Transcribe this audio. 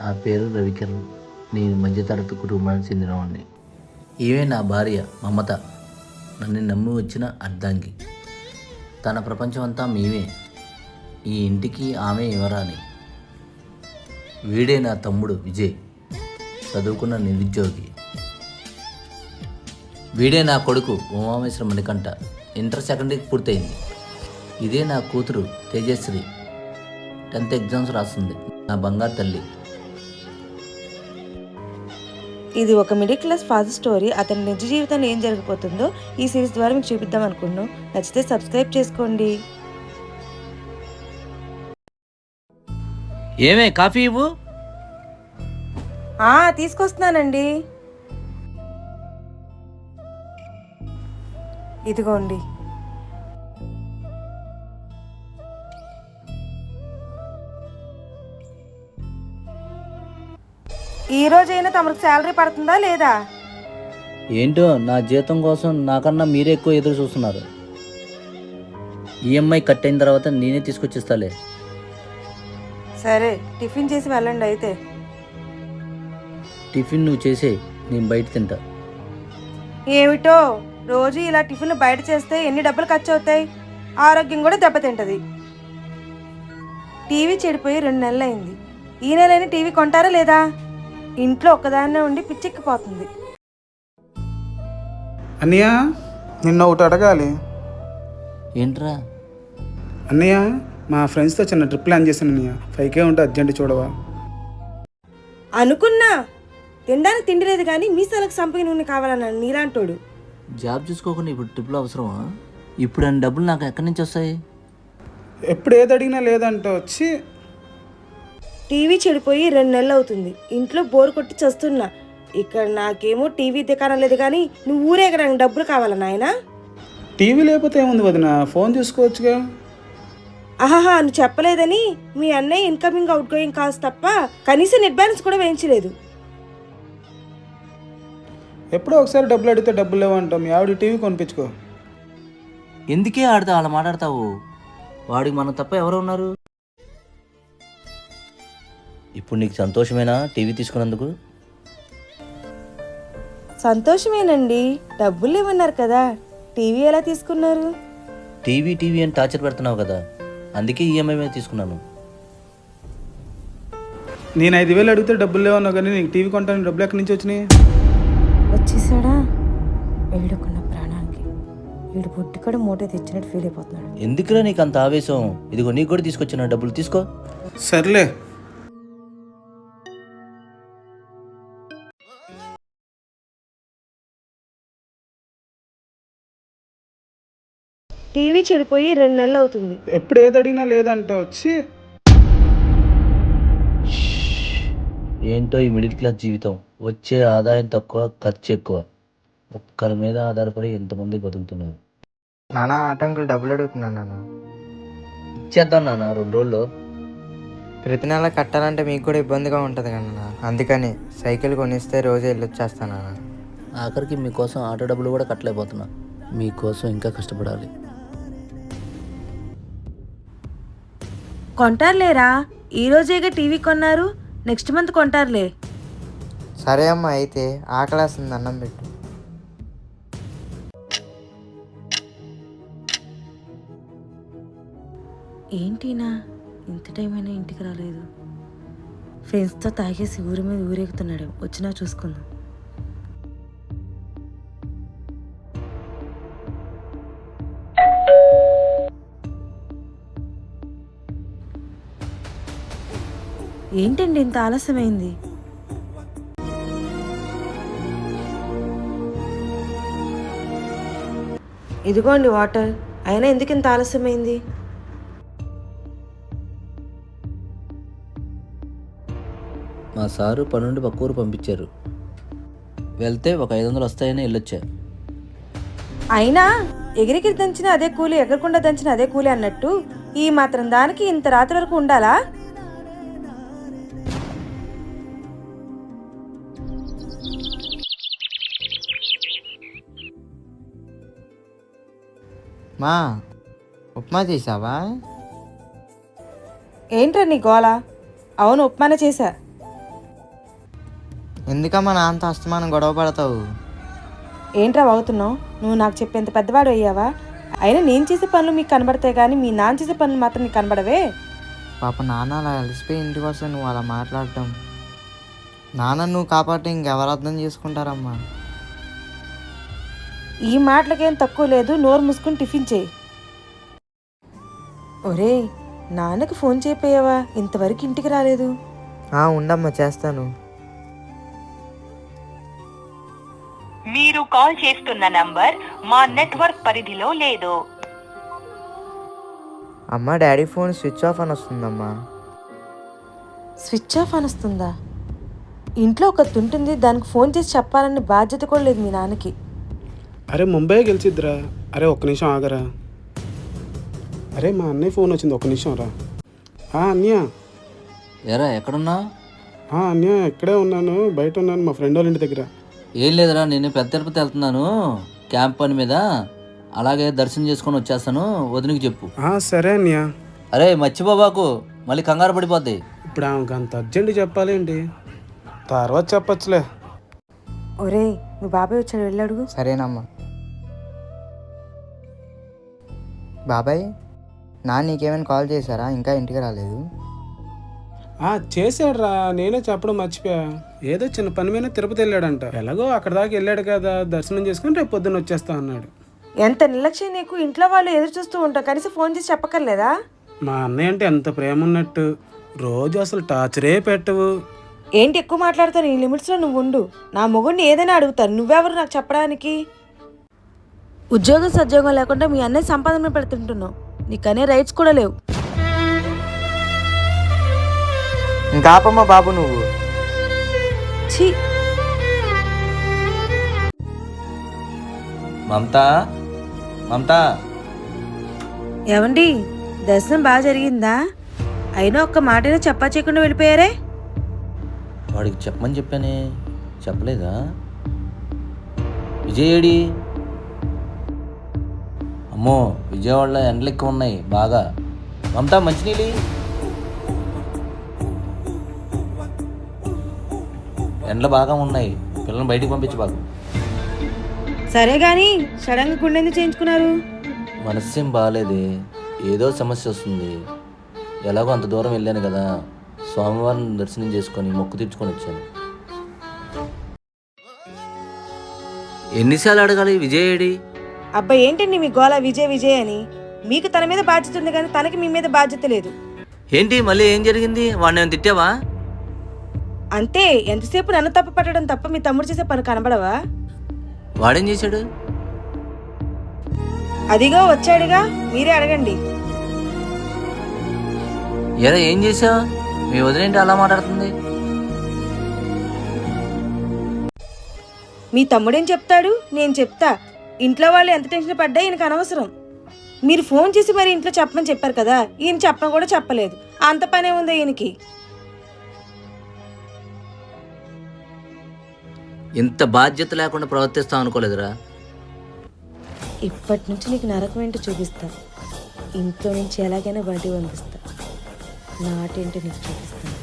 నా పేరు రవికిరణ్. నేను మధ్యతరగతి కుటుంబానికి చెందినవాడిని. ఈమె నా భార్య మమత, నన్ను నమ్మి వచ్చిన అర్ధాంగి. తన ప్రపంచం అంతా మేమే, ఈ ఇంటికి ఆమె యువరాణి. వీడే నా తమ్ముడు విజయ్, చదువుకున్న నిరుద్యోగి. వీడే నా కొడుకు ఉమామేశ్వర మణికంఠ, ఇంటర్ సెకండరీకి పూర్తయింది. ఇదే నా కూతురు తేజశ్రీ, 10th ఎగ్జామ్స్ రాస్తుంది, నా బంగారు తల్లి. ఇది ఒక మిడిల్ క్లాస్ ఫాదర్ స్టోరీ. అతని నిజ జీవితంలో ఏం జరగబోతుందో ఈ సిరీస్ ద్వారా మీకు చూపిద్దాం అనుకున్నాం. నచ్చితే సబ్స్క్రైబ్ చేసుకోండి. ఏమే కాఫీ ఇవ్వు. తీసుకొస్తున్నానండి. ఇదిగోండి. ఈ రోజైనా తమకు శాలరీ పడుతుందా లేదా? ఏంటో నా జీతం కోసం నాకన్నా మీరే ఎక్కువ ఎదురు చూస్తున్నారు. ఈఎంఐ కట్ అయిన తర్వాత నేనే తీసుకొచ్చిస్తాలే. సరే, టిఫిన్ చేసి వెళ్ళండి. అయితే టిఫిన్ నువ్వు చేసే, నేను బయట తింటా. ఏమిటో రోజు ఇలా టిఫిన్ బయట చేస్తే ఎన్ని డబ్బులు ఖర్చు అవుతాయి, ఆరోగ్యం కూడా దెబ్బతింటది. టీవీ చెడిపోయి 2 నెలలు అయింది. ఈ నెలైనా టీవీ కొంటారా లేదా? ఇంట్లో ఒక్కదాన్నే ఉండి పిచ్చెక్కిపోతుంది. అన్నయ్య, నిన్న ఒకటి అడగాలి. ఏంట్రా? అన్నయ్య, మా ఫ్రెండ్స్తో చిన్న ట్రిప్ ప్లాన్ చేశాను అన్నయ్య. 5K ఉంటే అర్జెంట్ చూడవా? అనుకున్నా, తినడానికి తిండి లేదు కానీ మీసాలకు సంపంగి నూనె కావాలన్నాను నీలాంటోడు. జాబ్ చూసుకోకుండా ఇప్పుడు ట్రిప్లో అవసరమా? ఇప్పుడు అన్ని డబ్బులు నాకు ఎక్కడి నుంచి వస్తాయి? ఎప్పుడు ఏది అడిగినా లేదంటే వచ్చి. టీవీ చెడిపోయి 2 నెలలు అవుతుంది. ఇంట్లో బోర్ కొట్టి చస్తున్నా. ఇక్కడ నాకేమో టీవీ దికాణం లేదు కానీ నువ్వు ఊరేగడానికి డబ్బులు కావాలా నాయనా? టీవీ లేకపోతే ఏముంది వదిన, ఫోన్ చూసుకోవచ్చుగా. ఆహాహా, నువ్వు చెప్పలేదని మీ అన్నయ్య ఇన్కమింగ్ అవుట్ గోయింగ్ కాల్స్ తప్ప కనీసం నెట్ బ్యాలెన్స్ కూడా వేయించలేదు. ఎప్పుడో ఒకసారి డబ్బులు అడిగితే డబ్బులు లేవంటాం. మీ ఆవిడ టీవీ కొనిపించుకో. ఎందుకే ఆడితే అలా మాట్లాడతావు? వాడికి మనం తప్ప ఎవరు ఉన్నారు? ఇప్పుడు నీకు సంతోషమేనా టీవీ తీసుకున్నందుకు? సంతోషమేనండి, డబ్బులు ఇవ్వన్నారు కదా. టీవీ ఎలా తీసుకున్నారు? టీవీ టీవీ అని టార్చర్ పెడుతున్నావు కదా, అందుకే ఈఎంఐ మీద తీసుకున్నాను. నేను 5,000 అడిగితే డబ్బులు లేవన్నావు కానీ నీకు టీవీ కొంటానికి డబ్బులు ఎక్కడి నుంచి వచ్చినాయి? వచ్చేసాడా వీడుకున్న ప్రాణానికి. వీడు బుడ్డి కూడా మూట తెచ్చినట్టు ఫీల్ అయిపోతున్నాడు. ఎందుకురా నీకు అంత ఆవేశం? ఇదిగో నీకు కూడా తీసుకొచ్చిన డబ్బులు తీసుకో. సర్లే. టీవీ చెడిపోయి 2 నెలలు అవుతుంది. ఎప్పుడు ఏది అడిగినా లేదంటే వచ్చి. ఏంటో ఈ మిడిల్ క్లాస్ జీవితం. వచ్చే ఆదాయం తక్కువ, ఖర్చు ఎక్కువ. ఒక్కరి మీద ఆధారపడి ఎంతమంది బతుకుతున్నారు. నానా ఆటంకులు డబ్బులు అడుగుతున్నాను నాన్న. ఇచ్చేద్దాం నాన్న 2 రోజుల్లో. ప్రతి నెల కట్టాలంటే మీకు కూడా ఇబ్బందిగా ఉంటుంది కన్నా, అందుకని సైకిల్ కొనిస్తే రోజు వెళ్ళొచ్చేస్తాను నాన్న. ఆఖరికి మీకోసం ఆటో డబ్బులు కూడా కట్టలేకపోతున్నా. మీకోసం ఇంకా కష్టపడాలి. కొంటారులేరా, ఈ రోజేగా టీవీ కొన్నారు, నెక్స్ట్ మంత్ కొంటారులే. సరే అమ్మ, అయితే ఆకలేస్తుంది, అన్నం పెట్టు. ఏంటినా ఇంత టైం అయినా ఇంటికి రాలేదు? ఫ్రెండ్స్తో తాగేసి ఊరి మీద ఊరేగుతున్నాడు. వచ్చినా చూసుకుందాం. ఏంటండి ఇంత ఆలస్యమైంది? ఇదిగోండి వాటర్. అయినా ఎందుకు ఇంత ఆలస్యమైంది? మా సారు పనుండి పక్క ఊరు పంపించారు. వెళ్తే ఒక 500 వస్తాయని వెళ్ళొచ్చా. అయినా ఎగిరిగిరి దంచిన అదే కూలి, ఎగరకుండా దంచిన అదే కూలి అన్నట్టు ఈ మాత్రం దానికి ఇంత రాత్రి వరకు ఉండాలా? మా ఉప్మా చేసావా? ఏంట్రా నీ గోళ? అవును, ఉప్మానే చేశా. ఎందుకమ్మా నాన్నతో అస్తమానం గొడవ పడతావు? ఏంట్రా వాగుతున్నావు? నువ్వు నాకు చెప్పేంత పెద్దవాడు అయ్యావా? అయినా నేను చేసే పనులు మీకు కనబడతాయి కానీ మీ నాన్న చేసే పనులు మాత్రం నీకు కనబడవే. పాప నాన్న అలా అలసిపోయి ఇంటికి వస్తే నువ్వు అలా మాట్లాడటం, నాన్న నువ్వు కాపాడటం ఇంకెవరు అర్థం చేసుకుంటారమ్మా? ఈ మాటలకేం తక్కువ లేదు, నోరు మూసుకుని టిఫిన్ చేయి. ఒరేయ్, నాన్నకి ఫోన్ చేయపోయావా? ఇంతవరకు ఇంటికి రాలేదు. ఉండమ్మా, చేస్తాను. మీరు కాల్ చేస్తున్న నంబర్ మా నెట్వర్క్ పరిధిలో లేదు. అమ్మ, డాడీ ఫోన్ స్విచ్ ఆఫ్ అని వస్తుందమ్మా. స్విచ్ ఆఫ్ అనొస్తుందా? ఇంట్లో ఒక తుంటుంది, దానికి ఫోన్ చేసి చెప్పాలని బాధ్యత కూడా లేదు మీ నాన్నకి. అరే ముంబై గెలిచిద్దిరా. అరే ఒక్క నిమిషం ఆగరా. అరే మా అన్నయ్య ఫోన్ వచ్చింది, ఒక్క నిమిషం రా. అన్నయ్య. ఎరా ఎక్కడున్నా? అన్నయ్య ఇక్కడే ఉన్నాను, బయట ఉన్నాను మా ఫ్రెండ్ వాళ్ళ ఇంటి దగ్గర. ఏం లేదురా, నేను పెద్ద తిరుపతి వెళ్తున్నాను క్యాంప్ పని మీద. అలాగే దర్శనం చేసుకొని వచ్చేస్తాను, వదినకి చెప్పు. సరే అన్నయ్య. అరే మర్చిపోబాకు, మళ్ళీ కంగారు పడిపోద్ది. ఇప్పుడు ఆమెకు అంత అర్జెంట్ చెప్పాలేంటి, తర్వాత చెప్పచ్చులే. ఒరేయ్, మీ బాబాయ్ వచ్చాడు, వెళ్ళాడుగు. సరేనమ్మా. బాబాయ్, నాన్న నీకేమైనా కాల్ చేశారా? ఇంకా ఇంటికి రాలేదు? చేశాడురా, నేనే చెప్పడం మర్చిపోయా. ఏదో చిన్న పని మీద తిరుపతి వెళ్ళాడంట. ఎలాగో అక్కడ దాకా వెళ్ళాడు కదా, దర్శనం చేసుకుని రేపు పొద్దున్న వచ్చేస్తా అన్నాడు. ఎంత నిర్లక్ష్యం నీకు! ఇంట్లో వాళ్ళు ఎదురు చూస్తూ ఉంటారు, కనీసం ఫోన్ చేసి చెప్పక్కర్లేదా? మా అన్నయ్య అంటే ఎంత ప్రేమ ఉన్నట్టు, రోజు అసలు టార్చరే పెట్టవు. ఏంటి ఎక్కువ మాట్లాడతాను? ఈ లిమిట్స్లో నువ్వు ఉండు. నా మొగుడిని ఏదైనా అడుగుతాను, నువ్వెవరు నాకు చెప్పడానికి? ఉద్యోగం సద్యోగం లేకుండా మీ అన్నయ్య సంపాదన పెడుతుంటున్నావు, నీకనే రైట్స్ కూడా లేవు. ఇంకాపమ్మా బాబు నువ్వు. ఛీ! మమతా, మమతా. ఏమండి, దర్శనం బాగా జరిగిందా? అయినా ఒక్క మాటైనా చెప్పా చేయకుండా వెళ్ళిపోయారే. వాడికి చెప్పమని చెప్పానే, చెప్పలేదా? విజయేడి? అమ్మో, విజయవాడలో ఎండలు ఎక్కువ ఉన్నాయి బాగా. మమతా మంచినీళ్ళు. ఎండలు బాగా ఉన్నాయి, పిల్లల్ని బయటికి పంపించి బాగు. సరే గాని సడన్గా గుండెందుకు చేయించుకున్నారు? మనస్సేం బాగాలేదే, ఏదో సమస్య వస్తుంది. ఎలాగో అంత దూరం వెళ్ళాను కదా, స్వామివారిని దర్శనం చేసుకొని మొక్కు తీర్చుకొని వచ్చాను. ఎన్నిసార్లు అడగాలి విజయేడి? అబ్బాయి ఏంటండి మీ గోళ విజయ్ విజయ్ అని? మీకు తన మీద బాధ్యత ఉంది కానీ తనకి మీ మీద బాధ్యత లేదు. ఏంటి మళ్ళీ ఏం జరిగింది? వాడిని ఏమైనా తిట్టావా? అంతే, ఎంతసేపు నన్ను తప్పు పట్టడం తప్ప మీ తమ్ముడు చేసే పని కనబడవా? వాడేం చేశాడు? అదిగో వచ్చాడుగా, మీరే అడగండి. ఎరా ఏం చేసావు? మీ వదిలేంటి అలా మాట్లాడుతుంది? మీ తమ్ముడేం చెప్తాడు, నేను చెప్తా. ఇంట్లో వాళ్ళు ఎంత టెన్షన్ పడ్డా ఈయనకు అనవసరం. మీరు ఫోన్ చేసి మరి ఇంట్లో చెప్పమని చెప్పారు కదా, ఈయన చెప్పడం కూడా చెప్పలేదు. అంత పనే ఉంది ఈయనకి. ఇంత బాధ్యత లేకుండా ప్రవర్తిస్తావు అనుకోలేదురా. ఇప్పటి నుంచి నీకు నరకం ఏంటో చూపిస్తా. ఇంట్లో నుంచి ఎలాగైనా బయటికి పంపిస్తా. నాటేంటో నీకు చూపిస్తాను.